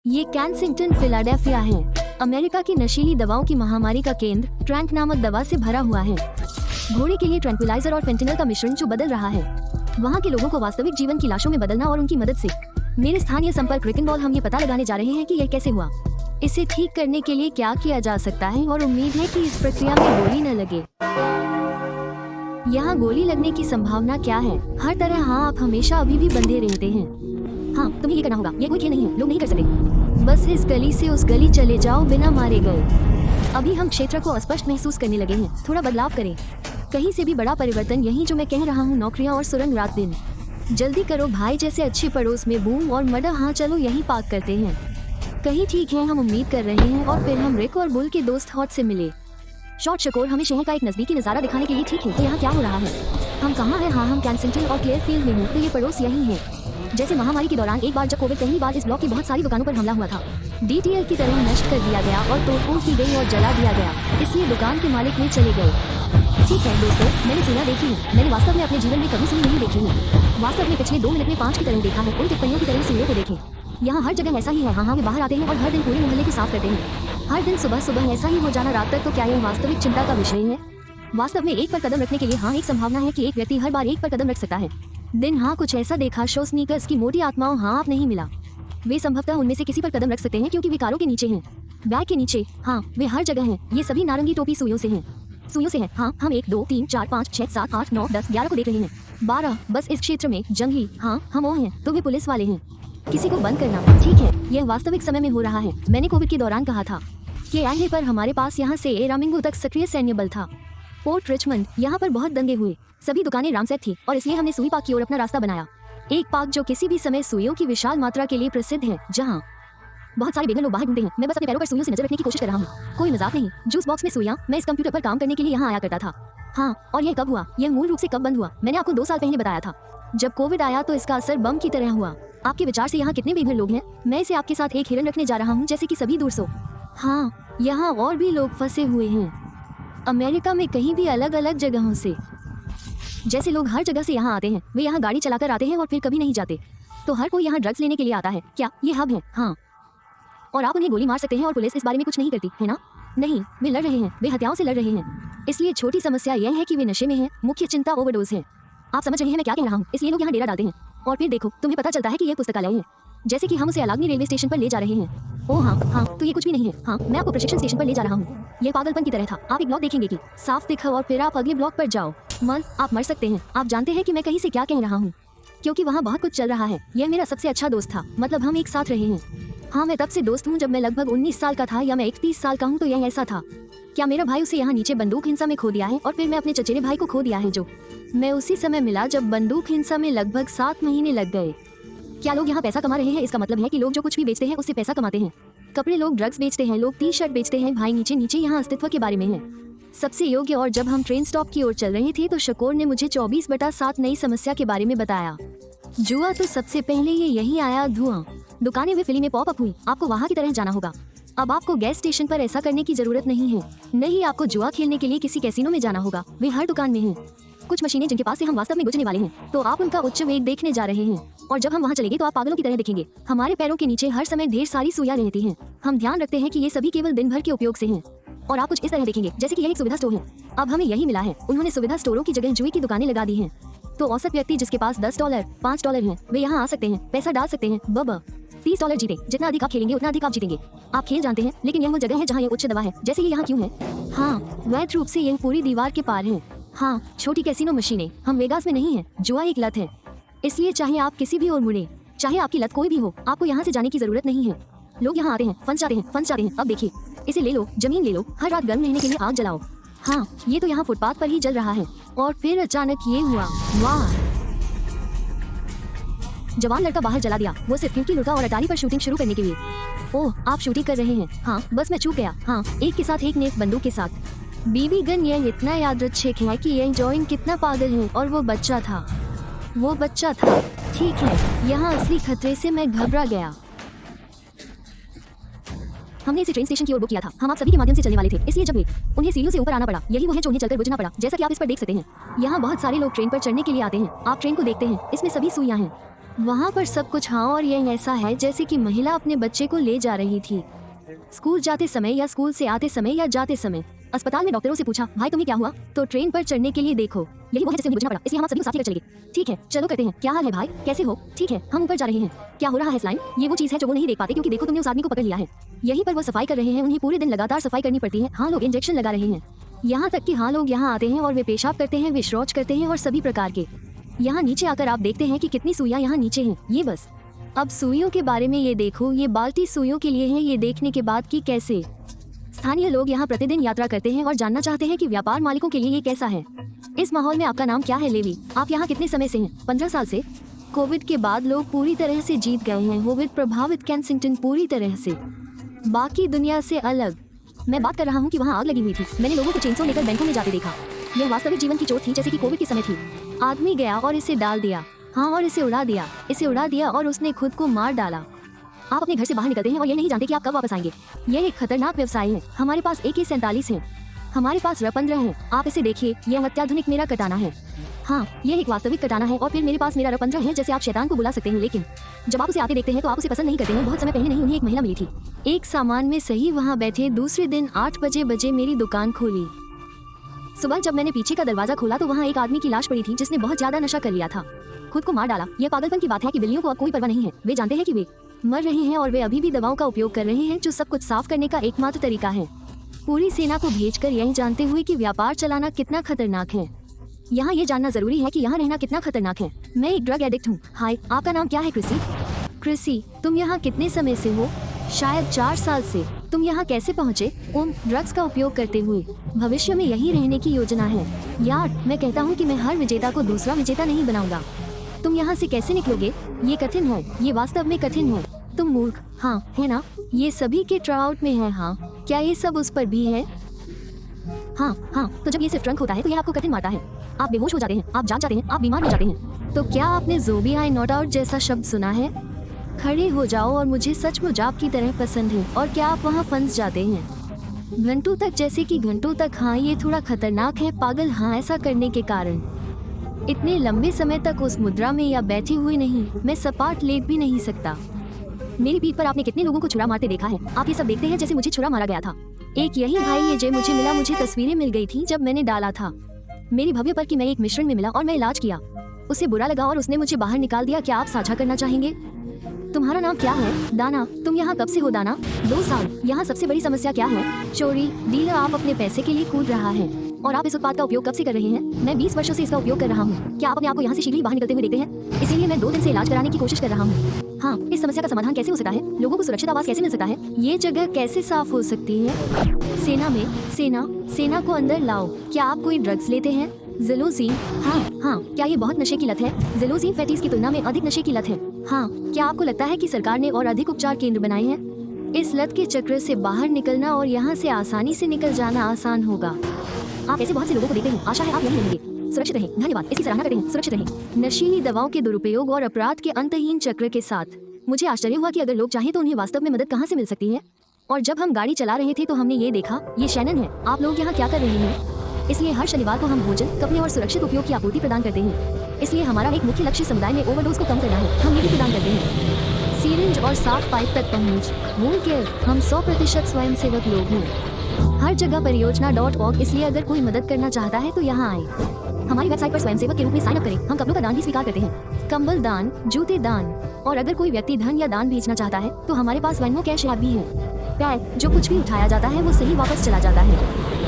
ये Kensington Philadelphia है। America की नशीली दवाओं की महामारी का केंद्र ट्रैंक नामक दवा से भरा हुआ है। घोड़े के लिए ट्रैंक्विलाइजर और फेंटेनल का मिश्रण जो बदल रहा है वहाँ के लोगों को वास्तविक जीवन की लाशों में बदलना और उनकी मदद से। मेरे स्थानीय संपर्क रिकन बॉल, हम ये पता लगाने जा रहे हैं कि यह कैसे हुआ, इसे ठीक करने के लिए क्या किया जा सकता है और उम्मीद है कि इस प्रक्रिया में गोली न लगे। यहाँ गोली लगने की संभावना क्या है? हर तरह हाँ, आप हमेशा अभी भी बंधे रहते हैं। हाँ, तुम्हें ये करना होगा, ये कोई खेल नहीं है, लोग नहीं कर सकते। बस इस गली से उस गली चले जाओ बिना मारे गए। अभी हम क्षेत्र को अस्पष्ट महसूस करने लगे हैं, थोड़ा बदलाव करें। कहीं से भी बड़ा परिवर्तन, यही जो मैं कह रहा हूँ, नौकरियाँ और सुरंग रात दिन। जल्दी करो भाई, जैसे अच्छे पड़ोस में बूम और मर्डर। हाँ चलो यहीं पार्क करते हैं। कहीं ठीक है, हम उम्मीद कर रहे हैं। और फिर हम रिक और बुल के दोस्त हॉट से मिले। शॉर्ट शकोर हमें शहर का एक नजदीकी नजारा दिखाने के लिए। ठीक है, तो यहाँ क्या हो रहा है? हम कहाँ हैं? हाँ, हम कैंसिंगटन और क्लेयरफील्ड में हैं, तो ये पड़ोस यही है। जैसे महामारी के दौरान एक बार जब कोविड, पहली बार इस ब्लॉक की बहुत सारी दुकानों पर हमला हुआ था। DTL की तरह नष्ट कर दिया गया और तोड़फोड़ की गई और जला दिया गया, इसलिए दुकान के मालिक में चले गए। ठीक है दोस्तों, मैंने सुना देखी है, मैंने वास्तव में अपने जीवन में कभी सुनी नहीं देखी है। वास्तव में पिछले 2 मिनट में 5 की तरह देखा है, उन टिप्पणियों की तरह सूर्यों को देखें। यहाँ हर जगह ऐसा ही है। हाँ, वे बाहर आते हैं और हर दिन पूरे मोहल्ले को साफ करते हैं। हर दिन सुबह सुबह ऐसा ही हो जाना रात तक। तो क्या यह वास्तविक चिंता का विषय है? वास्तव में एक पर कदम रखने के लिए हाँ, एक संभावना है कि एक व्यक्ति हर बार एक पर कदम रख सकता है। दिन हाँ, कुछ ऐसा देखा। शो स्नीकर्स की मोटी आत्माओं। हाँ, आप नहीं मिला। वे संभवतः उनमें से किसी पर कदम रख सकते हैं क्योंकि वे कारों के नीचे हैं, बैग के नीचे। हाँ, वे हर जगह हैं। ये सभी नारंगी टोपी सुइयों से हैं। सुइयों से हैं। हाँ, हम 1 2 3 4 5 6 7 8 9 10 11 को देख रहे हैं। 12 बस इस क्षेत्र में जंगली। हाँ, हम वो हैं, तो वे पुलिस वाले हैं। किसी को बंद करना। ठीक है, यह वास्तविक समय में हो रहा है। मैंने कोविड के दौरान कहा था कि आने पर हमारे पास यहाँ से एरामिंगो तक सक्रिय सैन्य बल था। पोर्ट रिचमंड, यहाँ पर बहुत दंगे हुए। सभी दुकानें रामसेट थी और इसलिए हमने सुई पार्क की ओर अपना रास्ता बनाया। एक पार्क जो किसी भी समय सुइयों की विशाल मात्रा के लिए प्रसिद्ध है, जहाँ बहुत सारे बेघर लोग बाहर घूमते हैं। मैं बस अपने पैरों पर सुइयों से नजर रखने की कोशिश कर रहा हूँ। कोई मजाक नहीं। जूस बॉक्स में सुइयां। मैं इस कंप्यूटर पर काम करने के लिए यहाँ आया करता था। हाँ, और यह कब हुआ? यह मूल रूप से कब बंद हुआ? मैंने आपको 2 साल पहले बताया था। जब कोविड आया तो इसका असर बम की तरह हुआ। आपके विचार से यहाँ कितने बेघर लोग हैं? मैं इसे आपके साथ एक हिरन रखने जा रहा हूँ, जैसे कि सभी दूर सो। हाँ, यहाँ और भी लोग फंसे हुए हैं, अमेरिका में कहीं भी अलग अलग जगहों से। जैसे लोग हर जगह से यहाँ आते हैं। वे यहाँ गाड़ी चलाकर आते हैं और फिर कभी नहीं जाते। तो हर कोई यहाँ ड्रग्स लेने के लिए आता है। क्या ये हब है? हाँ, और आप उन्हें गोली मार सकते हैं और पुलिस इस बारे में कुछ नहीं करती है ना? नहीं, वे लड़ रहे हैं, वे हत्याओं से लड़ रहे हैं। इसलिए छोटी समस्या यह है कि वे नशे में हैं। मुख्य चिंता ओवरडोज है। आप समझ रहे हैं मैं क्या कह रहा हूँ? इसलिए लोग यहाँ डेरा डालते हैं और फिर देखो, तुम्हें पता चलता है कि यह पुस्तकालय है, जैसे कि हम उसे अलाग्नी रेलवे स्टेशन पर ले जा रहे हैं। ओह हाँ हाँ, तो ये कुछ भी नहीं है। हाँ, मैं आपको प्रशिक्षण स्टेशन पर ले जा रहा हूँ। यह पागलपन की तरह था। आप एक ब्लॉक देखेंगे कि साफ दिखा और फिर आप अगले ब्लॉक पर जाओ। आप मर सकते हैं। आप जानते हैं कि मैं कहीं से क्या कह रहा हूँ, क्योंकि वहाँ बहुत कुछ चल रहा है। यह मेरा सबसे अच्छा दोस्त था, मतलब हम एक साथ रहे हैं। हाँ, मैं तब से दोस्त हूँ जब मैं लगभग 19 साल का था, या मैं 31 साल का हूँ। तो यह ऐसा था। क्या मेरा भाई उसे यहाँ नीचे बंदूक हिंसा में खो दिया है, और फिर मैं अपने चचेरे भाई को खो दिया है, जो मैं उसी समय मिला जब बंदूक हिंसा में लगभग 7 महीने लग गए। क्या लोग यहाँ पैसा कमा रहे हैं? इसका मतलब है कि लोग जो कुछ भी बेचते हैं उससे पैसा कमाते हैं। कपड़े, लोग ड्रग्स बेचते हैं, लोग टी-शर्ट बेचते हैं। भाई नीचे नीचे यहाँ अस्तित्व के बारे में है सबसे योग्य। और जब हम ट्रेन स्टॉप की ओर चल रहे थे तो शकोर ने मुझे 24/7 नई समस्या के बारे में बताया। जुआ तो सबसे पहले ये यही आया। धुआं, दुकानें वे फिल्म में पॉप अप हुई। आपको वहाँ की तरह जाना होगा। अब आपको गैस स्टेशन पर ऐसा करने की जरूरत नहीं है। नहीं, आपको जुआ खेलने के लिए किसी कैसीनो में जाना होगा। वे हर दुकान में हैं। कुछ मशीनें जिनके पास से हम वास्तव में गुजरने वाले हैं, तो आप उनका उच्च वेग देखने जा रहे हैं। और जब हम वहाँ चलेंगे तो आप पागलों की तरह दिखेंगे। हमारे पैरों के नीचे हर समय ढेर सारी सुइयां रहती हैं। हम ध्यान रखते हैं कि ये सभी केवल दिन भर के उपयोग से हैं। और आप कुछ इस तरह देखेंगे जैसे कि यह एक सुविधा स्टोर है। अब हमें यही मिला है, उन्होंने सुविधा स्टोरों की जगह जुए की दुकानें लगा दी हैं। तो औसत व्यक्ति जिसके पास $10 $5 हैं, वे यहाँ आ सकते हैं, पैसा डाल सकते हैं। $30 जीते। जितना अधिक आप खेलेंगे उतना अधिक आप जीतेंगे। आप खेल जानते हैं, लेकिन यह वो जगह है जहाँ यह उच्च दवा है। जैसे ये यहाँ क्यों है? हाँ, वैध रूप से यह पूरी दीवार के पार है। हाँ, छोटी कैसीनो मशीनें। हम वेगास में नहीं हैं। जुआ एक लत है, इसलिए चाहे आप किसी भी ओर मुड़े, चाहे आपकी लत कोई भी हो, आपको यहाँ से जाने की जरूरत नहीं है। लोग यहाँ आते हैं, फंस जाते हैं। अब देखिए, इसे ले लो, जमीन ले लो, हर रात गर्म रहने के लिए आग जलाओ। हाँ, ये तो यहाँ फुटपाथ पर ही जल रहा है। और फिर अचानक ये हुआ। वाह! जवान लड़का बाहर जला दिया। वो सिर्फ क्योंकि लुका और अटारी पर शूटिंग शुरू करने के लिए। ओह, आप शूटिंग कर रहे हैं? हाँ, बस मैं चूक गया। हाँ, एक के साथ एक नेफ बंदूक के साथ। बीबी गन। यह इतना यादृच्छिक है कि यह जॉइन कितना पागल है। और वो बच्चा था। ठीक है, यहाँ असली खतरे से मैं घबरा गया। हमने इसे ट्रेन स्टेशन की ओर बुक किया था। हम आप सभी के माध्यम से चलने वाले थे, इसलिए जब उन्हें सीढ़ियों से ऊपर आना पड़ा, यही वो है जो उन्हें चलकर गुजरना पड़ा। जैसा कि आप इस पर देख सकते हैं, यहाँ बहुत सारे लोग ट्रेन पर चढ़ने के लिए आते हैं। आप ट्रेन को देखते हैं, इसमें सभी सुइयां हैं। वहाँ पर सब कुछ हाँ और यह ऐसा है जैसे कि महिला अपने बच्चे को ले जा रही थी। स्कूल जाते समय या स्कूल से आते समय या जाते समय। अस्पताल में डॉक्टरों से पूछा, भाई तुम्हें क्या हुआ? तो ट्रेन पर चढ़ने के लिए देखो, यही वो है जिसे मुझे बुझना पड़ा, इसलिए हम सभी साथ लेकर चलेंगे। ठीक है, चलो करते हैं। क्या हाल है भाई, कैसे हो? ठीक है, हम ऊपर जा रहे हैं। क्या हो रहा है स्लाइन? ये वो चीज है जो वो नहीं देख पाते, क्योंकि देखो तुमने उस आदमी को पकड़ लिया है। यहीं पर वो सफाई कर रहे हैं, उन्हें पूरे दिन लगातार सफाई करनी पड़ती है। हाँ, लोग इंजेक्शन लगा रहे हैं। यहाँ तक कि हाँ, लोग यहाँ आते हैं और वे पेशाब करते हैं, वे शौच करते हैं और सभी प्रकार के। यहाँ नीचे आकर आप देखते हैं कि कितनी सुइयां यहाँ नीचे हैं। ये बस। अब सुइयों के बारे में ये देखो, ये बाल्टी सुइयों के लिए है। ये देखने के बाद कि कैसे स्थानीय लोग यहाँ प्रतिदिन यात्रा करते हैं और जानना चाहते हैं कि व्यापार मालिकों के लिए ये कैसा है। इस माहौल में आपका नाम क्या है लेवी? आप यहाँ कितने समय से हैं? 15 साल से। कोविड के बाद लोग पूरी तरह से जीत गए हैं। कोविड प्रभावित केंसिंगटन पूरी तरह से बाकी दुनिया से अलग। मैं बात कर रहा हूँ कि वहाँ आग लगी हुई थी। मैंने लोगों को चेनसो लेकर बैंकों में जाते देखा। यह वास्तविक जीवन की चोट थी, जैसे कि कोविड के समय थी। आदमी गया और इसे डाल दिया। हाँ, और इसे उड़ा दिया। इसे उड़ा दिया और उसने खुद को मार डाला। आप अपने घर से बाहर निकलते हैं और ये नहीं जानते कि आप कब वापस आएंगे। यह एक खतरनाक व्यवसाय है। हमारे पास AK-47 है, हमारे पास R15 है। आप इसे देखिए, यह अत्याधुनिक मेरा कटाना है। हाँ, यह एक वास्तविक कटाना है। और फिर मेरे पास मेरा R15 है, जैसे आप शैतान को बुला सकते हैं। लेकिन जब आप उसे आते देखते हैं तो आप उसे पसंद नहीं करते हैं। बहुत समय पहले नहीं, उन्हें एक महिला मिली थी, एक सामान में सही वहाँ बैठे। दूसरे दिन 8 बजे मेरी दुकान खोली। सुबह जब मैंने पीछे का दरवाजा खोला तो वहाँ एक आदमी की लाश पड़ी थी, जिसने बहुत ज्यादा नशा कर लिया था, खुद को मार डाला। यह पागलपन की बात है कि बिल्लियों को अब कोई परवाह नहीं है। वे जानते हैं कि वे मर रहे हैं और वे अभी भी दवाओं का उपयोग कर रहे हैं, जो सब कुछ साफ करने का एकमात्र तरीका है। पूरी सेना को भेजकर यही जानते हुए कि व्यापार चलाना कितना खतरनाक है। यहाँ ये जानना जरूरी है कि यहाँ रहना कितना खतरनाक है। मैं एक ड्रग एडिक्ट हूँ। हाय, आपका नाम क्या है? क्रिसी। क्रिसी, तुम यहाँ कितने समय से हो? शायद 4 साल से। तुम यहाँ कैसे पहुँचे? ड्रग्स का उपयोग करते हुए। भविष्य में यही रहने की योजना है। यार, मैं कहता हूँ कि मैं हर विजेता को दूसरा विजेता नहीं बनाऊंगा। तुम यहाँ से कैसे निकलोगे? ये कठिन है, ये वास्तव में कठिन है। तुम मूर्ख। हाँ, है ना? ये सभी के ट्राउट में है। हाँ, क्या ये सब उस पर भी है? हाँ, तो जब ये सिर्फ ट्रंक होता है तो यह आपको कठिन मारता है। आप बेहोश हो जाते हैं, आप जाग जाते हैं, आप बीमार हो जाते हैं। तो क्या आपने ज़ोंबी आई नॉट आउट जैसा शब्द सुना है? खड़े हो जाओ और मुझे सचमुच आपकी तरह पसंद है। और क्या आप वहाँ फंस जाते हैं घंटों तक, जैसे कि घंटों तक? हाँ, ये थोड़ा खतरनाक है पागल। हाँ, ऐसा करने के कारण इतने लंबे समय तक उस मुद्रा में या बैठे हुए नहीं, मैं सपाट लेट भी नहीं सकता। मेरी पीठ पर आपने कितने लोगों को छुरा मारते देखा है? आप ये सब देखते हैं जैसे मुझे छुरा मारा गया था। एक यही भाई ये जे मुझे मिला, मुझे तस्वीरें मिल गई थी जब मैंने डाला था मेरी भव्य पर कि मैं एक मिश्रण में मिला और मैं इलाज किया। उसे बुरा लगा और उसने मुझे बाहर निकाल दिया। क्या आप साझा करना चाहेंगे? तुम्हारा नाम क्या है? दाना। तुम यहाँ कब से हो दाना? 2 साल। यहाँ सबसे बड़ी समस्या क्या है? चोरी। डीलर आप अपने पैसे के लिए कूद रहा है। और आप इस उत्पाद का उपयोग कब से कर रहे हैं? मैं 20 वर्षों से इसका उपयोग कर रहा हूँ। क्या आप अपने आप को यहाँ से शीघ्र ही बाहर निकलते हुए देखते हैं? इसीलिए मैं 2 दिन से इलाज कराने की कोशिश कर रहा हूँ। हाँ, इस समस्या का समाधान कैसे हो सकता है? लोगों को सुरक्षित आवास कैसे मिल सकता है? ये जगह कैसे साफ हो सकती है? सेना में सेना को अंदर लाओ। क्या आप कोई ड्रग्स लेते हैं? ज़ेलोज़ीन। हाँ, क्या ये बहुत नशे की लत है? ज़ेलोज़ीन फैटीज की तुलना में अधिक नशे की लत है। हाँ, क्या आपको लगता है कि सरकार ने और अधिक उपचार केंद्र बनाए हैं? इस लत के चक्र से बाहर निकलना और यहाँ से आसानी से निकल जाना आसान होगा। आप ऐसे बहुत से लोगों को देखते हैं। आशा है आप यहीं रहेंगे। सुरक्षित रहें। धन्यवाद, इसकी सराहना करते हैं। सुरक्षित रहें। नशीली दवाओं के दुरुपयोग और अपराध के अंतहीन चक्र के साथ मुझे आश्चर्य हुआ कि अगर लोग चाहें तो उन्हें वास्तव में मदद कहाँ से मिल सकती है। और जब हम गाड़ी चला रहे थे तो हमने ये देखा। ये शैनन है। आप लोग यहाँ क्या कर रहे हैं? इसलिए हर शनिवार को हम भोजन, कपड़े और सुरक्षित उपयोग की आपूर्ति प्रदान करते हैं। इसलिए हमारा एक मुख्य लक्ष्य समुदाय में ओवरडोज को कम करना है। हम ये भी प्रदान करते हैं सीरिंज और साफ पाइप तक पहुँच। Wound care. हम 100% स्वयंसेवक लोग हैं। हर जगह परियोजना.org। इसलिए अगर कोई मदद करना चाहता है तो यहाँ आए। हमारी वेबसाइट पर स्वयंसेवक के रूप में साइन अप करें। हम कपड़ों का दान भी स्वीकार करते हैं, कंबल दान, जूते दान। और अगर कोई व्यक्ति धन या दान भेजना चाहता है तो हमारे पास वेनमो कैश ऐप भी है। पैर जो कुछ भी उठाया जाता है वो सही वापस चला जाता है।